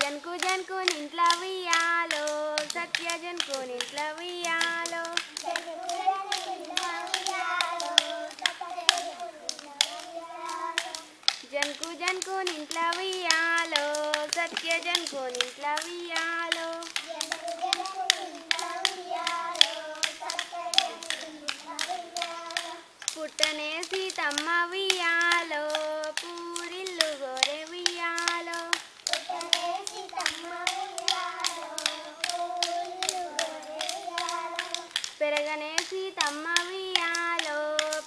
జన్కు జన్కు నింట్ల ఉయ్యాలో సత్య జన్కు నింట్ల ఉయ్యాలో జన్కు జన్కు నింట్ల ఉయ్యాలో సత్య జన్కు నింట్ల ఉయ్యాలో పుట్టనే సీతమ్మ ఉయ్యాలో పూరిల్లు గోరె ఉయ్యాలో పెరగనే సీతమ్మ ఉయ్యాలో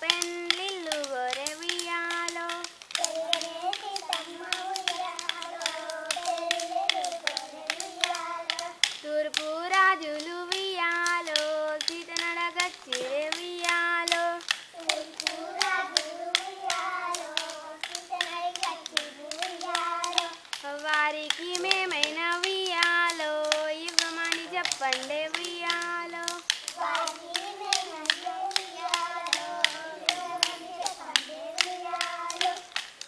పెళ్ళిల్లు గోరె ఉయ్యాలో తూర్పు రాజులు ఉయ్యాలో సీత నడగచ్చిరే ఉయ్యాలో వారికి మేమైనా ఉయ్యాలో ఇవ్వమని చెప్పండి ఉయ్యాలో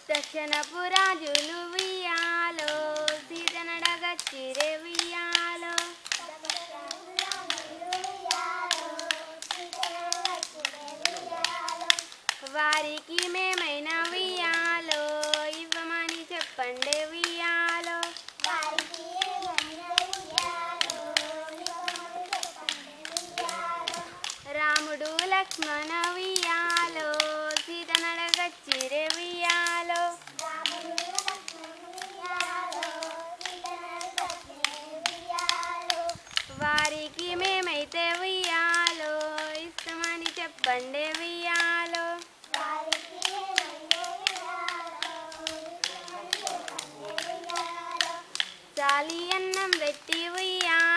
దక్షిణపు రాజులు ఉయ్యాలో సీత నడగచ్చిరే ఉయ్యాలో వారికి మేమైనా ఉయ్యాలో ఇవ్వమని చెప్పండి ఉయ్యాలో రాముడు లక్ష్మణ ఉయ్యాలో సీత నడగచ్చిరే ఉయ్యాలో వారికి మేమైతే ఉయ్యాలో ఇష్టమని చెప్పండి ఉయ్యాలో చాలి అన్నం పెట్టి ఉయ్యాలో